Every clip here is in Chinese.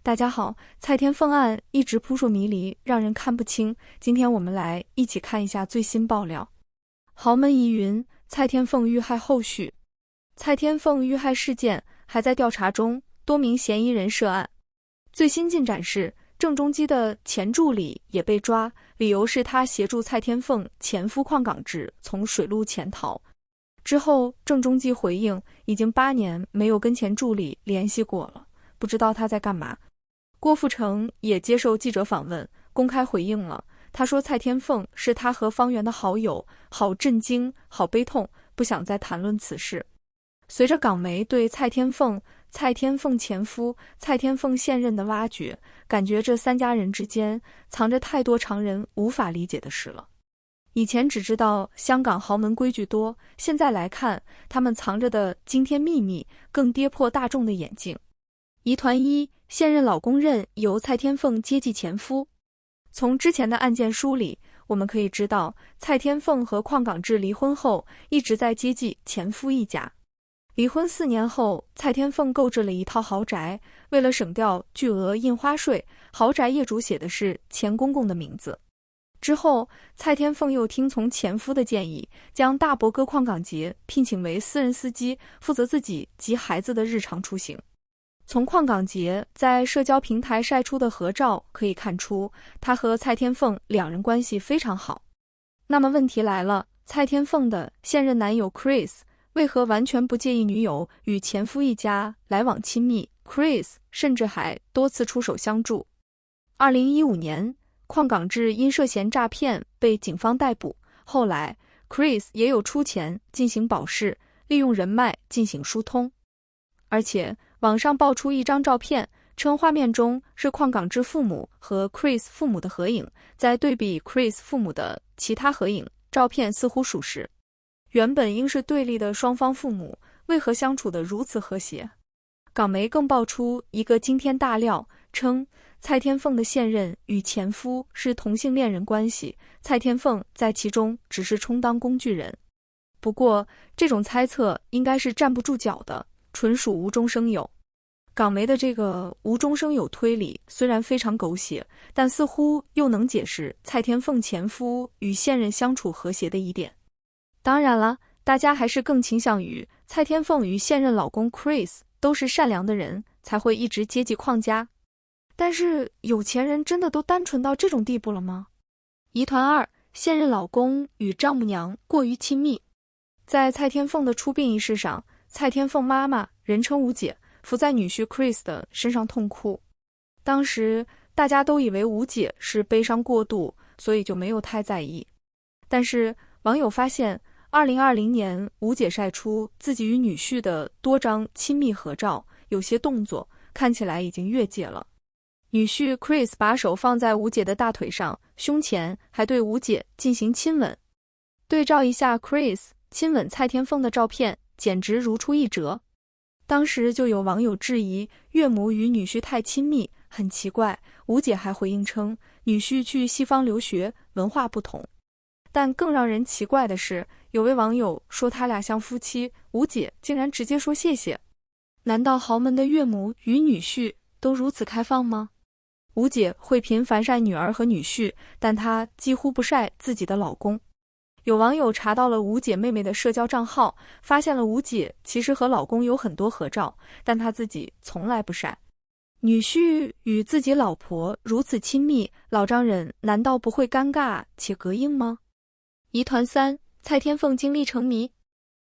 大家好，蔡天凤案一直扑朔迷离，让人看不清。今天我们来一起看一下最新爆料。豪门疑云，蔡天凤遇害后续。蔡天凤遇害事件还在调查中，多名嫌疑人涉案。最新进展是，郑中基的前助理也被抓，理由是他协助蔡天凤前夫邝港志从水路潜逃。之后，郑中基回应，已经8年没有跟前助理联系过了，不知道他在干嘛。郭富城也接受记者访问，公开回应了。他说蔡天凤是他和方圆的好友，好震惊，好悲痛，不想再谈论此事。随着港媒对蔡天凤前夫、蔡天凤现任的挖掘，感觉这3家人之间藏着太多常人无法理解的事了。以前只知道香港豪门规矩多，现在来看，他们藏着的惊天秘密更跌破大众的眼镜。疑团1，现任老公任由蔡天凤接济前夫。从之前的案件梳理，我们可以知道，蔡天凤和邝港志离婚后，一直在接济前夫一家。离婚4年后，蔡天凤购置了一套豪宅，为了省掉巨额印花税，豪宅业主写的是前公公的名字。之后，蔡天凤又听从前夫的建议，将大伯哥邝港杰聘请为私人司机，负责自己及孩子的日常出行。从邝港杰在社交平台晒出的合照可以看出，他和蔡天凤2人关系非常好。那么问题来了，蔡天凤的现任男友 Chris 为何完全不介意女友与前夫一家来往亲密 ？Chris 甚至还多次出手相助。2015年，邝港志因涉嫌诈骗被警方逮捕，后来 Chris 也有出钱进行保释，利用人脉进行疏通。而且网上爆出一张照片，称画面中是邝港志父母和 Chris 父母的合影，在对比 Chris 父母的其他合影，照片似乎属实。原本应是对立的双方父母，为何相处得如此和谐？港媒更爆出一个惊天大料，称蔡天凤的现任与前夫是同性恋人关系，蔡天凤在其中只是充当工具人。不过，这种猜测应该是站不住脚的，纯属无中生有。港媒的这个无中生有推理虽然非常狗血，但似乎又能解释蔡天凤前夫与现任相处和谐的疑点。当然了，大家还是更倾向于蔡天凤与现任老公 Chris 都是善良的人，才会一直接济邝家。但是有钱人真的都单纯到这种地步了吗？疑团2，现任老公与丈母娘过于亲密。在蔡天凤的出殡仪式上，蔡天凤妈妈人称吴姐伏在女婿 Chris 的身上痛哭。当时大家都以为吴姐是悲伤过度，所以就没有太在意。但是网友发现2020年吴姐晒出自己与女婿的多张亲密合照，有些动作看起来已经越界了。女婿 Chris 把手放在吴姐的大腿上，胸前还对吴姐进行亲吻。对照一下 Chris 亲吻蔡天凤的照片，简直如出一辙。当时就有网友质疑岳母与女婿太亲密，很奇怪。吴姐还回应称，女婿去西方留学，文化不同。但更让人奇怪的是，有位网友说他俩像夫妻，吴姐竟然直接说谢谢。难道豪门的岳母与女婿都如此开放吗？吴姐会频繁晒女儿和女婿，但她几乎不晒自己的老公。有网友查到了吴姐妹妹的社交账号，发现了吴姐其实和老公有很多合照，但她自己从来不晒。女婿与自己老婆如此亲密，老丈人难道不会尴尬且膈应吗？疑团3，蔡天凤经历成谜。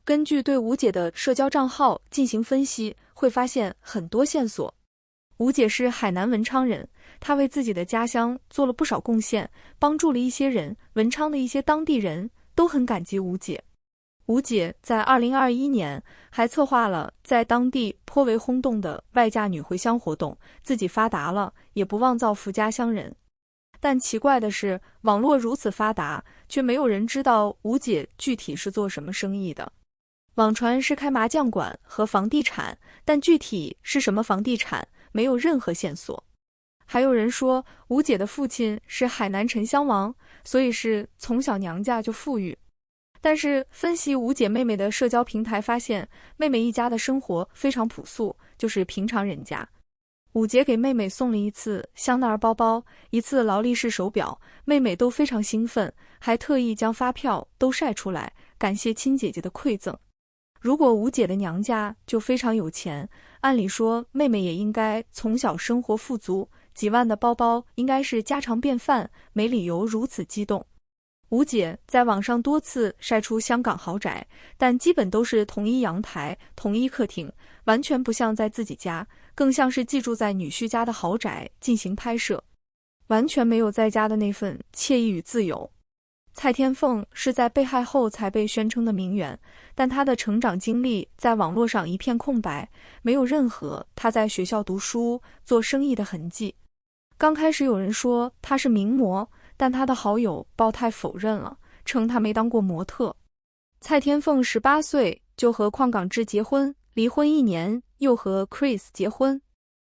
根据对吴姐的社交账号进行分析，会发现很多线索。吴姐是海南文昌人，她为自己的家乡做了不少贡献，帮助了一些人，文昌的一些当地人都很感激吴姐。吴姐在2021年还策划了在当地颇为轰动的外嫁女回乡活动，自己发达了，也不忘造福家乡人。但奇怪的是，网络如此发达，却没有人知道吴姐具体是做什么生意的。网传是开麻将馆和房地产，但具体是什么房地产，没有任何线索。还有人说，吴姐的父亲是海南沉香王，所以是从小娘家就富裕。但是分析吴姐妹妹的社交平台发现，妹妹一家的生活非常朴素，就是平常人家。吴杰给妹妹送了一次香奈儿包包，一次劳力士手表，妹妹都非常兴奋，还特意将发票都晒出来，感谢亲姐姐的馈赠。如果吴姐的娘家就非常有钱，按理说妹妹也应该从小生活富足，几万的包包应该是家常便饭，没理由如此激动。吴姐在网上多次晒出香港豪宅，但基本都是同一阳台、同一客厅，完全不像在自己家，更像是寄住在女婿家的豪宅进行拍摄，完全没有在家的那份惬意与自由。蔡天凤是在被害后才被宣称的名媛，但她的成长经历在网络上一片空白，没有任何她在学校读书、做生意的痕迹。刚开始有人说她是名模，但她的好友鲍泰否认了，称她没当过模特。蔡天凤18岁就和邝港志结婚，离婚1年又和 Chris 结婚。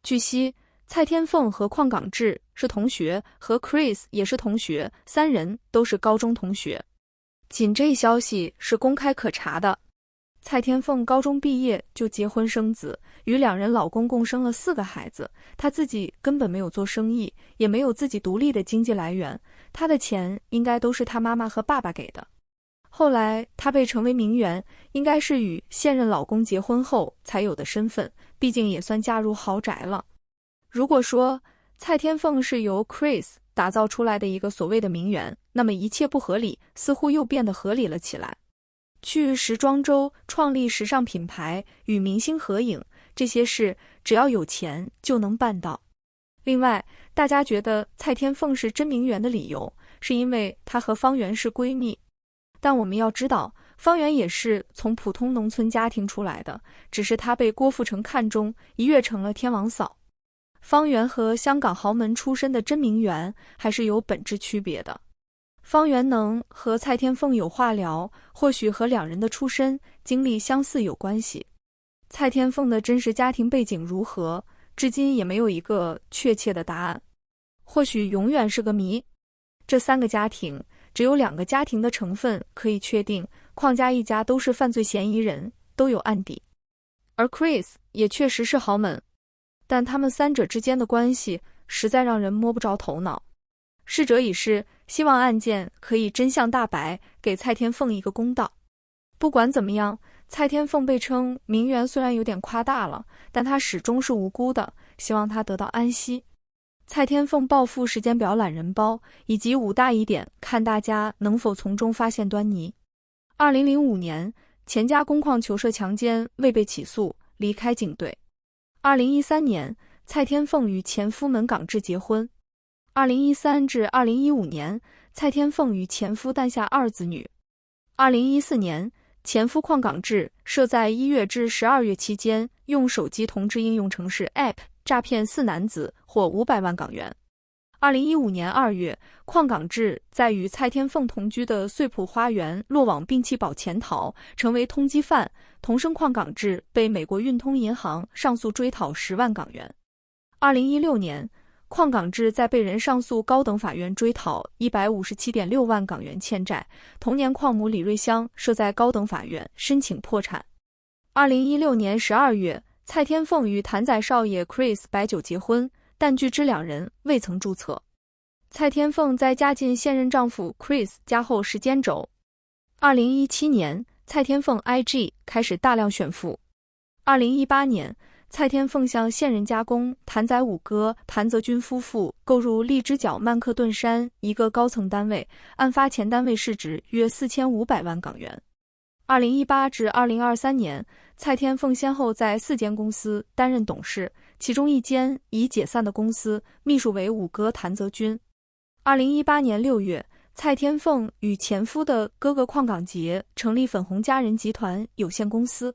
据悉，蔡天凤和邝港志是同学，和 Chris 也是同学，3人都是高中同学。仅这一消息是公开可查的。蔡天凤高中毕业就结婚生子，与2人老公共生了4个孩子。她自己根本没有做生意，也没有自己独立的经济来源，她的钱应该都是她妈妈和爸爸给的。后来她被称为名媛，应该是与现任老公结婚后才有的身份，毕竟也算嫁入豪宅了。如果说蔡天凤是由 Chris 打造出来的一个所谓的名媛，那么一切不合理似乎又变得合理了起来。去时装周创立时尚品牌，与明星合影，这些事只要有钱就能办到。另外，大家觉得蔡天凤是真名媛的理由，是因为她和方圆是闺蜜。但我们要知道，方圆也是从普通农村家庭出来的，只是她被郭富城看中，一跃成了天王嫂。方圆和香港豪门出身的真名媛还是有本质区别的。方圆能和蔡天凤有话聊，或许和2人的出身经历相似有关系。蔡天凤的真实家庭背景如何，至今也没有一个确切的答案，或许永远是个谜。这3个家庭只有2个家庭的成分可以确定，邝家一家都是犯罪嫌疑人，都有案底。而 Chris 也确实是豪门，但他们3者之间的关系实在让人摸不着头脑。逝者已逝，希望案件可以真相大白，给蔡天凤一个公道。不管怎么样，蔡天凤被称名媛虽然有点夸大了，但她始终是无辜的，希望她得到安息。蔡天凤暴富时间表懒人包以及5大疑点，看大家能否从中发现端倪。2005年，前家工矿球社强奸未被起诉，离开警队。2013年，蔡天凤与前夫门港志结婚。2013至2015年，蔡天凤与前夫诞下2子女。2014年，前夫邝港志设在1月至12月期间，用手机同志应用程式 App 诈骗4男子，获500万港元。2015年2月，邝港志在与蔡天凤同居的穗浦花园落网并弃保潜逃，成为通缉犯。同生邝港志被美国运通银行上诉追讨10万港元。2016年，邝港志在被人上诉高等法院追讨157.6万港元欠债。同年，邝母李瑞香设在高等法院申请破产。2016年12月，蔡天凤与谭仔少爷 Chris 白酒结婚，但据知2人未曾注册。蔡天凤在嫁进现任丈夫 Chris 家后时间轴。2017年，蔡天凤 IG 开始大量炫富。2018年，蔡天凤向现任家公谭仔五哥谭泽军夫妇购入荔枝角曼克顿山一个高层单位，案发前单位市值约4500万港元。2018至2023年，蔡天凤先后在4间公司担任董事，其中1间已解散的公司秘书为五哥谭泽军。2018年6月，蔡天凤与前夫的哥哥邝港杰成立粉红佳人集团有限公司。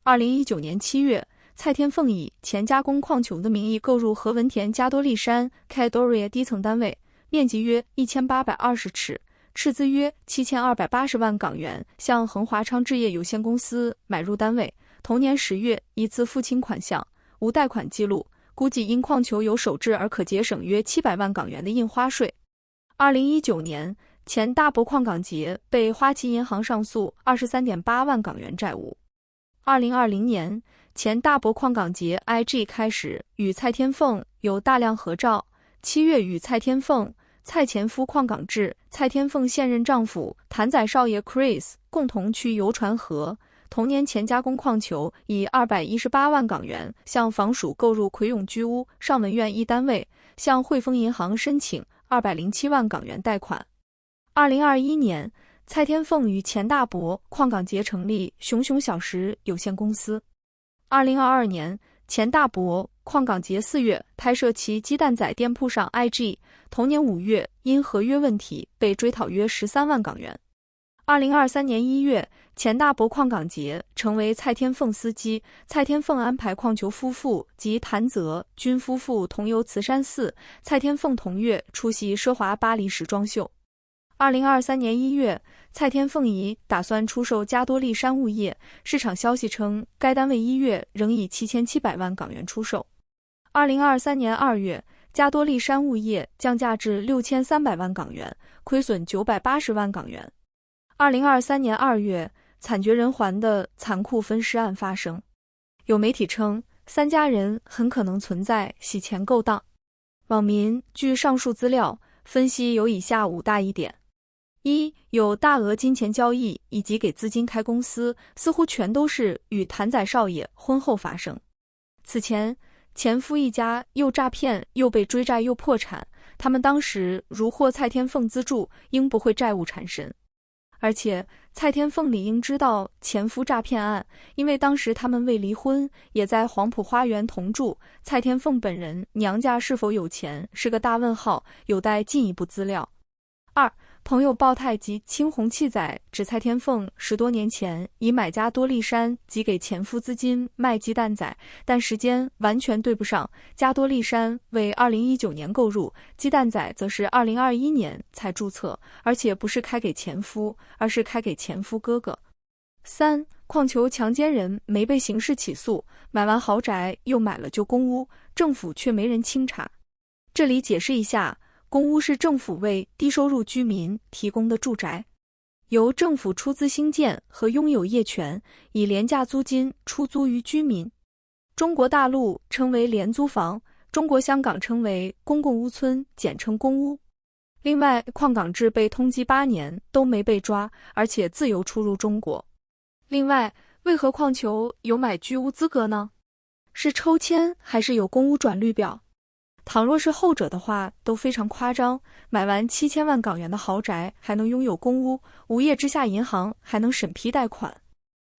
2019年7月，蔡天凤以前加工矿球的名义购入何文田加多利山 Cadoria 低层单位，面积约1820尺，斥资约7280万港元，向恒华昌置业有限公司买入单位。同年10月，一次付清款项，无贷款记录，估计因矿球有首置而可节省约700万港元的印花税。2019年，前大伯邝港杰被花旗银行上诉23.8万港元债务。2020年，前大伯矿港杰 IG 开始与蔡天凤有大量合照。7月与蔡天凤、蔡前夫矿港志、蔡天凤现任丈夫谭仔少爷 Chris 共同去游船河。同年前加工矿球以218万港元向房署购入葵涌居屋上文苑一单位，向汇丰银行申请207万港元贷款。2021年，蔡天凤与前大伯矿港杰成立熊熊小石有限公司。2022年，前大伯矿港杰4月拍摄其鸡蛋仔店铺上 IG， 同年5月因合约问题被追讨约13万港元。2023年1月，前大伯矿港杰成为蔡天凤司机，蔡天凤安排矿球夫妇及谭泽军夫妇同游慈山寺，蔡天凤同月出席奢华巴黎时装秀。2023年1月，蔡天凤仪打算出售加多利山物业，市场消息称该单位1月仍以7700万港元出售。2023年2月，加多利山物业降价至6300万港元，亏损980万港元。2023年2月，惨绝人寰的残酷分尸案发生，有媒体称3家人很可能存在洗钱勾当。网民据上述资料分析有以下5大疑点：一、有大额金钱交易以及给资金开公司，似乎全都是与谭仔少爷婚后发生。此前，前夫一家又诈骗又被追债又破产，他们当时如获蔡天凤资助，应不会债务缠身。而且蔡天凤理应知道前夫诈骗案，因为当时他们未离婚，也在黄埔花园同住。蔡天凤本人娘家是否有钱是个大问号，有待进一步资料。二、朋友鲍太及青红气仔指蔡天凤10多年前已买加多利山及给前夫资金卖鸡蛋仔，但时间完全对不上。加多利山为2019年购入，鸡蛋仔则是2021年才注册，而且不是开给前夫，而是开给前夫哥哥。三、矿球强奸人没被刑事起诉，买完豪宅又买了旧公屋，政府却没人清查。这里解释一下，公屋是政府为低收入居民提供的住宅，由政府出资兴建和拥有业权，以廉价租金出租于居民。中国大陆称为廉租房，中国香港称为公共屋村，简称公屋。另外，矿港志被通缉8年都没被抓，而且自由出入中国。另外，为何矿球有买居屋资格呢？是抽签还是有公屋转绿表？倘若是后者的话，都非常夸张。买完7000万港元的豪宅还能拥有公屋，无业之下银行还能审批贷款。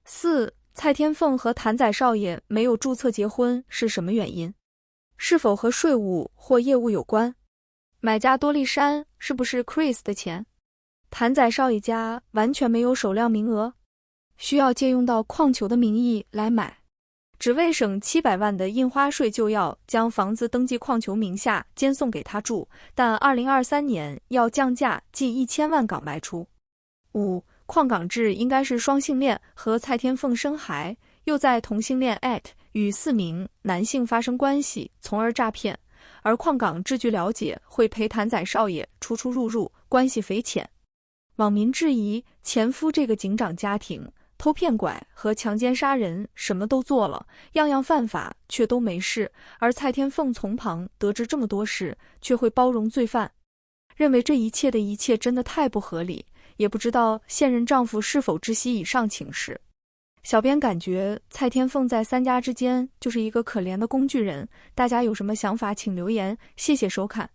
四、蔡天凤和谭仔少爷没有注册结婚是什么原因？是否和税务或业务有关？买家多利山是不是 Chris 的钱？谭仔少爷家完全没有首辆名额，需要借用到矿球的名义来买。只为省700万的印花税，就要将房子登记矿球名下，兼送给他住，但2023年要降价近1000万港卖出。五、矿港志应该是双性恋，和蔡天凤生孩，又在同性恋与4名男性发生关系，从而诈骗。而矿港志据了解会陪谭仔少爷出出入入，关系匪浅。网民质疑前夫这个警长家庭偷骗拐和强奸杀人什么都做了，样样犯法却都没事，而蔡天凤从旁得知这么多事，却会包容罪犯，认为这一切的一切真的太不合理，也不知道现任丈夫是否知悉以上情事。小编感觉蔡天凤在3家之间就是一个可怜的工具人，大家有什么想法请留言，谢谢收看。